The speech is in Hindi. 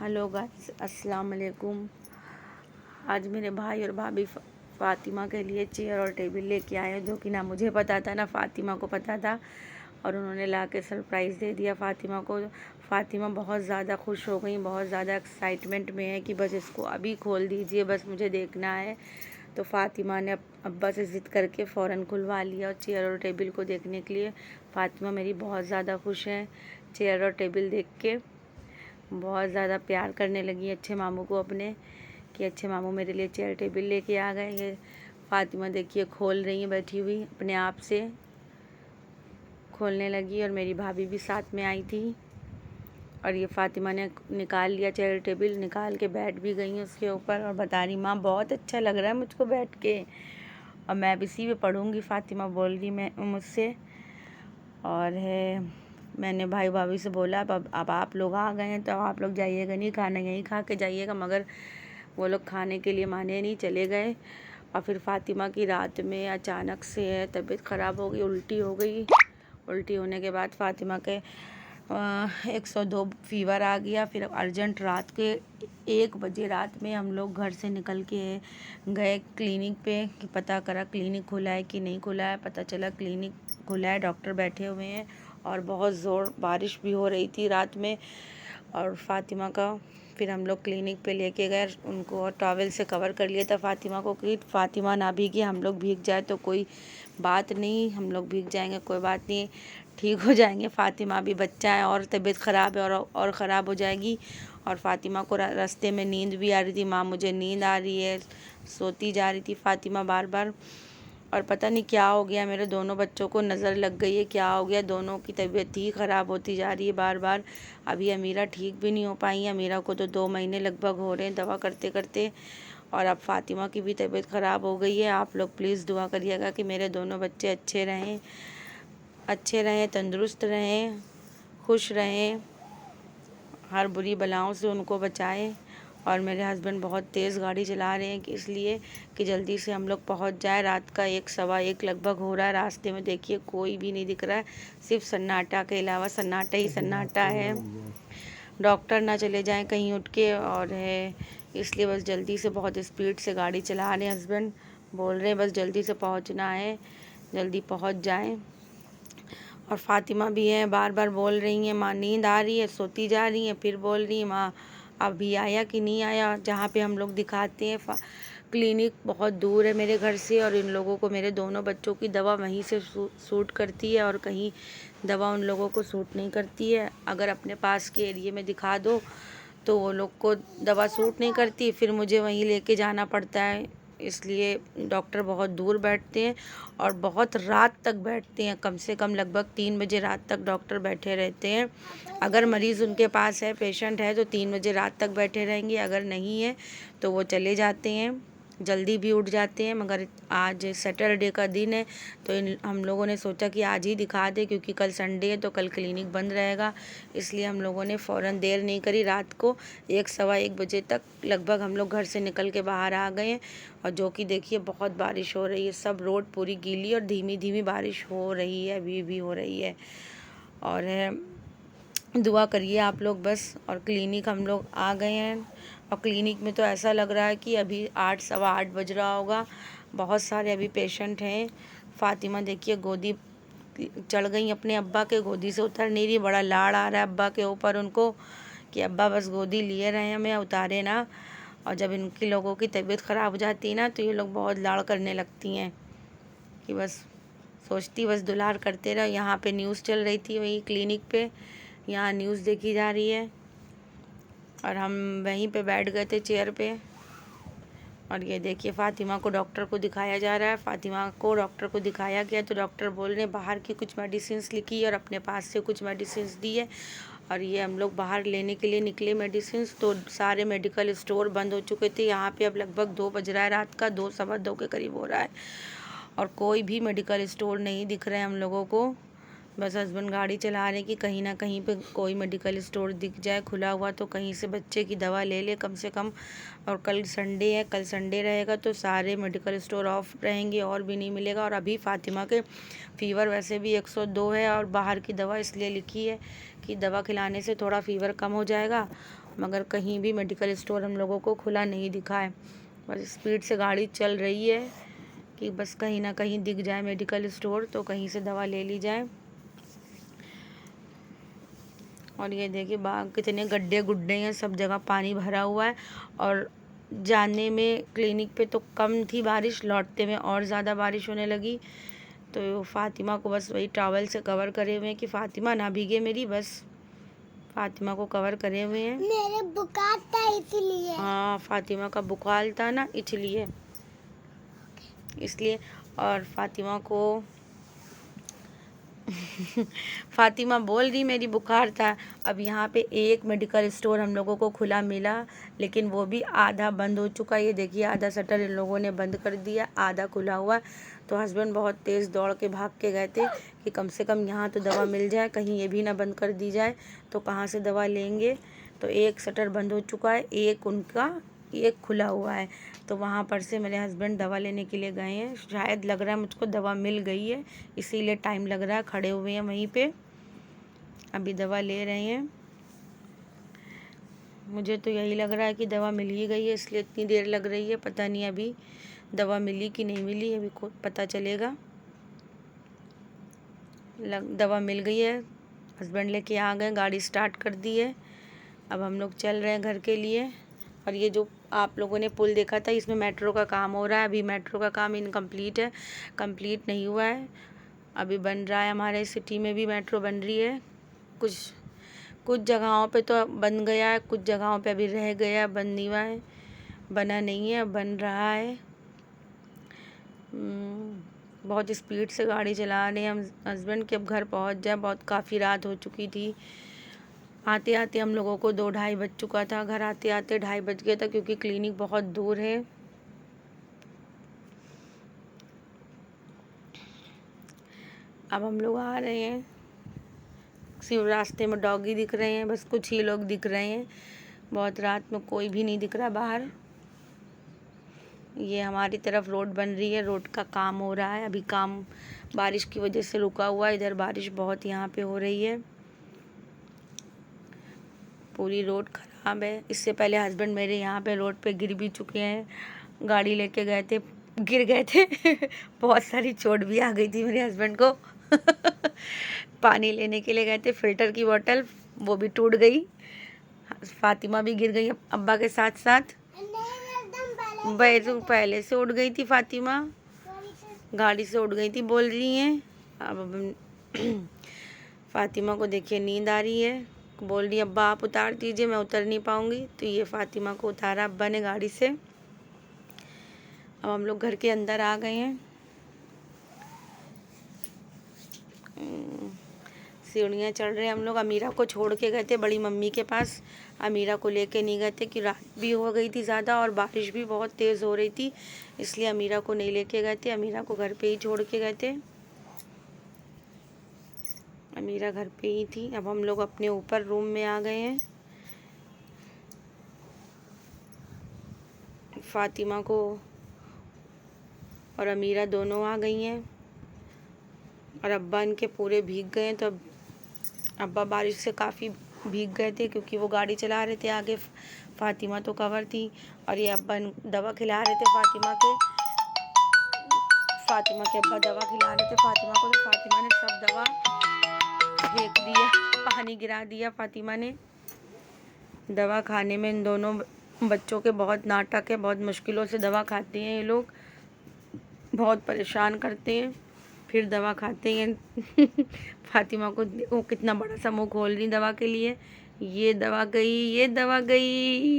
हेलो गाइस, अस्सलाम वालेकुम। आज मेरे भाई और भाभी फ़ातिमा के लिए चेयर और टेबल लेके आए हैं, जो कि ना मुझे पता था ना फ़ातिमा को पता था, और उन्होंने ला के सरप्राइज़ दे दिया फ़ातिमा को। फ़ातिमा बहुत ज़्यादा खुश हो गई, बहुत ज़्यादा एक्साइटमेंट में है कि बस इसको अभी खोल दीजिए, बस मुझे देखना है। तो फ़ातिमा ने अब्बा से ज़िद करके फ़ौरन खुलवा लिया और चेयर और टेबल को देखने के लिए। फ़ातिमा मेरी बहुत ज़्यादा खुश है चेयर और टेबल देख के, बहुत ज़्यादा प्यार करने लगी अच्छे मामू को अपने, कि अच्छे मामू मेरे लिए चेयर टेबल लेके आ गए। ये फ़ातिमा देखिए खोल रही है, बैठी हुई अपने आप से खोलने लगी, और मेरी भाभी भी साथ में आई थी। और ये फ़ातिमा ने निकाल लिया चेयर टेबल, निकाल के बैठ भी गई हैं उसके ऊपर, और बता रही माँ बहुत अच्छा लग रहा है मुझको बैठ के, और मैं भी इसी पे पढ़ूँगी, फ़ातिमा बोल रही मैं मुझसे। और है, मैंने भाई भाभी से बोला अब आप लोग आ गए हैं तो आप लोग जाइएगा नहीं, खाना यहीं खा के जाइएगा, मगर वो लोग खाने के लिए माने नहीं, चले गए। और फिर फ़ातिमा की रात में अचानक से तबीयत ख़राब हो गई, उल्टी हो गई। उल्टी होने के बाद फ़ातिमा के 102 फीवर आ गया। फिर अर्जेंट रात के 1 बजे रात में हम लोग घर से निकल के गए क्लिनिक पे, कि पता करा क्लिनिक खुला है कि नहीं खुला है। पता चला क्लिनिक खुला है, डॉक्टर बैठे हुए हैं, और बहुत ज़ोर बारिश भी हो रही थी रात में। और फ़ातिमा का फिर हम लोग क्लिनिक पे लेके गए उनको, और टॉवेल से कवर कर लिया था फ़ातिमा को, कि फ़ातिमा ना भीगे, हम लोग भीग जाए तो कोई बात नहीं, हम लोग भीग जाएंगे कोई बात नहीं, ठीक हो जाएंगे। फ़ातिमा भी बच्चा है और तबीयत ख़राब है और ख़राब हो जाएगी। और फ़ातिमा को रास्ते में नींद भी आ रही थी, माँ मुझे नींद आ रही है, सोती जा रही थी फ़ातिमा बार बार। और पता नहीं क्या हो गया, मेरे दोनों बच्चों को नज़र लग गई है, क्या हो गया, दोनों की तबीयत ही ख़राब होती जा रही है बार बार। अभी अमीरा ठीक भी नहीं हो पाई है, अमीरा को तो 2 महीने लगभग हो रहे हैं दवा करते करते, और अब फ़ातिमा की भी तबीयत ख़राब हो गई है। आप लोग प्लीज़ दुआ करिएगा कि मेरे दोनों बच्चे अच्छे रहें, तंदुरुस्त रहें, खुश रहें, हर बुरी बलाओं से उनको बचाएं। और मेरे हस्बैंड बहुत तेज़ गाड़ी चला रहे हैं, कि इसलिए कि जल्दी से हम लोग पहुंच जाए। रात का 1 सवा 1 लगभग हो रहा है, रास्ते में देखिए कोई भी नहीं दिख रहा है, सिर्फ सन्नाटा के अलावा सन्नाटा ही सन्नाटा है। डॉक्टर ना चले जाएं कहीं उठ के, और है इसलिए बस जल्दी से बहुत स्पीड से गाड़ी चला रहे हैं हस्बैंड, बोल रहे हैं बस जल्दी से पहुंचना है, जल्दी पहुंच जाएं। और फ़ातिमा भी है, बार बार बोल रही हैं माँ नींद आ रही है, सोती जा रही हैं, फिर बोल रही हैं माँ अभी आया कि नहीं आया। जहाँ पे हम लोग दिखाते हैं क्लिनिक बहुत दूर है मेरे घर से, और इन लोगों को मेरे दोनों बच्चों की दवा वहीं से सूट करती है, और कहीं दवा उन लोगों को सूट नहीं करती है। अगर अपने पास के एरिए में दिखा दो तो वो लोग को दवा सूट नहीं करती, फिर मुझे वहीं लेके जाना पड़ता है। इसलिए डॉक्टर बहुत दूर बैठते हैं, और बहुत रात तक बैठते हैं, कम से कम लगभग 3 बजे रात तक डॉक्टर बैठे रहते हैं। अगर मरीज़ उनके पास है, पेशेंट है, तो 3 बजे रात तक बैठे रहेंगे, अगर नहीं है तो वो चले जाते हैं, जल्दी भी उठ जाते हैं। मगर आज सैटरडे का दिन है, तो हम लोगों ने सोचा कि आज ही दिखा दें, क्योंकि कल संडे है तो कल क्लिनिक बंद रहेगा। इसलिए हम लोगों ने फ़ौरन देर नहीं करी, रात को 1 सवा 1 बजे तक लगभग हम लोग घर से निकल के बाहर आ गए हैं। और जो कि देखिए बहुत बारिश हो रही है, सब रोड पूरी गीली, और धीमी धीमी बारिश हो रही है, अभी भी हो रही है। और दुआ करिए आप लोग बस। और क्लिनिक हम लोग आ गए हैं, और क्लिनिक में तो ऐसा लग रहा है कि अभी 8 सवा 8 बज रहा होगा, बहुत सारे अभी पेशेंट हैं। फ़ातिमा देखिए गोदी चढ़ गई अपने अब्बा के, गोदी से उतर नहीं रही, बड़ा लाड़ आ रहा है अब्बा के ऊपर उनको, कि अब्बा बस गोदी लिए रहे हैं, हमें उतारे ना। और जब इनकी लोगों की तबीयत ख़राब हो जाती है ना, तो ये लोग बहुत लाड़ करने लगती हैं, कि बस सोचती बस दुलार करते रहो। यहाँ पे न्यूज़ चल रही थी, वही क्लिनिक पे, यहाँ न्यूज़ देखी जा रही है, और हम वहीं पे बैठ गए थे चेयर पे। और ये देखिए फ़ातिमा को डॉक्टर को दिखाया जा रहा है, फ़ातिमा को डॉक्टर को दिखाया गया, तो डॉक्टर बोल रहे हैं बाहर की कुछ मेडिसिन्स लिखी है, और अपने पास से कुछ मेडिसिन्स दी है। और ये हम लोग बाहर लेने के लिए निकले मेडिसिन्स, तो सारे मेडिकल स्टोर बंद हो चुके थे। यहाँ पे अब लगभग 2 बज रहा है रात का, 2 सवा 2 के करीब हो रहा है, और कोई भी मेडिकल स्टोर नहीं दिख रहे हैं हम लोगों को। बस हस्बैंड गाड़ी चला रहे हैं कि कहीं ना कहीं पे कोई मेडिकल स्टोर दिख जाए खुला हुआ, तो कहीं से बच्चे की दवा ले ले कम से कम। और कल संडे है, कल संडे रहेगा तो सारे मेडिकल स्टोर ऑफ रहेंगे, और भी नहीं मिलेगा। और अभी फ़ातिमा के फ़ीवर वैसे भी 102 है, और बाहर की दवा इसलिए लिखी है कि दवा खिलाने से थोड़ा फ़ीवर कम हो जाएगा, मगर कहीं भी मेडिकल स्टोर हम लोगों को खुला नहीं दिखा है। बस स्पीड से गाड़ी चल रही है कि बस कहीं ना कहीं दिख जाए मेडिकल स्टोर तो कहीं से दवा ले ली जाए। और ये देखिए बाग कितने गड्ढे गुड्ढे हैं, सब जगह पानी भरा हुआ है। और जाने में क्लिनिक पे तो कम थी बारिश, लौटते में और ज़्यादा बारिश होने लगी। तो फ़ातिमा को बस वही टॉवल से कवर करे हुए हैं कि फ़ातिमा ना भीगे मेरी, बस फ़ातिमा को कवर करे हुए हैं। मेरे बुखार था इसलिए। हाँ, फ़ातिमा का बुखार था ना इसलिए। और फ़ातिमा को फ़ातिमा बोल रही मेरी बुखार था। अब यहाँ पे एक मेडिकल स्टोर हम लोगों को खुला मिला, लेकिन वो भी आधा बंद हो चुका है। ये देखिए आधा शटर इन लोगों ने बंद कर दिया, आधा खुला हुआ। तो हस्बैंड बहुत तेज़ दौड़ के भाग के गए थे कि कम से कम यहाँ तो दवा मिल जाए, कहीं ये भी ना बंद कर दी जाए तो कहाँ से दवा लेंगे। तो एक शटर बंद हो चुका है, एक खुला हुआ है। तो वहाँ पर से मेरे हस्बैंड दवा लेने के लिए गए हैं। शायद लग रहा है मुझको दवा मिल गई है, इसीलिए टाइम लग रहा है। खड़े हुए हैं वहीं पे, अभी दवा ले रहे हैं। मुझे तो यही लग रहा है कि दवा मिल ही गई है, इसलिए इतनी देर लग रही है। पता नहीं अभी दवा मिली कि नहीं मिली, अभी खुद पता चलेगा। दवा मिल गई है, हस्बैंड लेके आ गए, गाड़ी स्टार्ट कर दी है। अब हम लोग चल रहे हैं घर के लिए। और ये जो आप लोगों ने पुल देखा था, इसमें मेट्रो का काम हो रहा है। अभी मेट्रो का काम इनकम्प्लीट है, कंप्लीट नहीं हुआ है, अभी बन रहा है। हमारे सिटी में भी मेट्रो बन रही है। कुछ जगहों पे तो बन गया है, कुछ जगहों पे अभी रह गया, बन नहीं हुआ है, बना नहीं है, बन रहा है। बहुत स्पीड से गाड़ी चला रहे हैं हम हस्बैंड के अब घर पहुंच जाए। बहुत काफ़ी रात हो चुकी थी। आते आते हम लोगों को 2-2:30 बज चुका था। घर आते आते 2:30 बज गया था, क्योंकि क्लिनिक बहुत दूर है। अब हम लोग आ रहे हैं, सिर्फ रास्ते में डॉगी दिख रहे हैं, बस कुछ ही लोग दिख रहे हैं। बहुत रात में कोई भी नहीं दिख रहा बाहर। ये हमारी तरफ रोड बन रही है, रोड का काम हो रहा है। अभी काम बारिश की वजह से रुका हुआ है। इधर बारिश बहुत यहाँ पे हो रही है, पूरी रोड ख़राब है। इससे पहले हस्बैंड मेरे यहाँ पे रोड पे गिर भी चुके हैं, गाड़ी लेके गए थे, गिर गए थे। बहुत सारी चोट भी आ गई थी मेरे हस्बैंड को। पानी लेने के लिए गए थे, फ़िल्टर की बोतल वो भी टूट गई। फ़ातिमा भी गिर गई अब्बा के साथ साथ। पहले से उठ गई थी फ़ातिमा, गाड़ी से उठ गई थी बोल रही हैं। अब फ़ातिमा को देखिए नींद आ रही है, बोल रही अब्बा आप उतार दीजिए, मैं उतर नहीं पाऊँगी। तो ये फ़ातिमा को उतारा अब्बा ने गाड़ी से। अब हम लोग घर के अंदर आ गए हैं। सीढ़ियाँ चढ़ रहे हैं हम लोग। अमीरा को छोड़ के गए थे बड़ी मम्मी के पास, अमीरा को लेके नहीं गए थे कि रात भी हो गई थी ज़्यादा और बारिश भी बहुत तेज़ हो रही थी, इसलिए अमीरा को नहीं लेके गए थे। अमीरा को घर पे ही छोड़ के गए थे, अमीरा घर पे ही थी। अब हम लोग अपने ऊपर रूम में आ गए हैं। फ़ातिमा को और अमीरा दोनों आ गई हैं, और अब्बा इनके पूरे भीग गए हैं। तो अब्बा बारिश से काफ़ी भीग गए थे, क्योंकि वो गाड़ी चला रहे थे आगे, फ़ातिमा तो कवर थी। और ये अब्बा दवा खिला रहे थे फ़ातिमा के अब्बा दवा खिला रहे थे फ़ातिमा को। तो फ़ातिमा ने सब दवा फेंक दिया, पानी गिरा दिया फ़ातिमा ने। दवा खाने में इन दोनों बच्चों के बहुत नाटक है, बहुत मुश्किलों से दवा खाते हैं ये लोग, बहुत परेशान करते हैं, फिर दवा खाते हैं। फ़ातिमा को वो कितना बड़ा सा मुँह खोल रही दवा के लिए। ये दवा गई, ये दवा गई।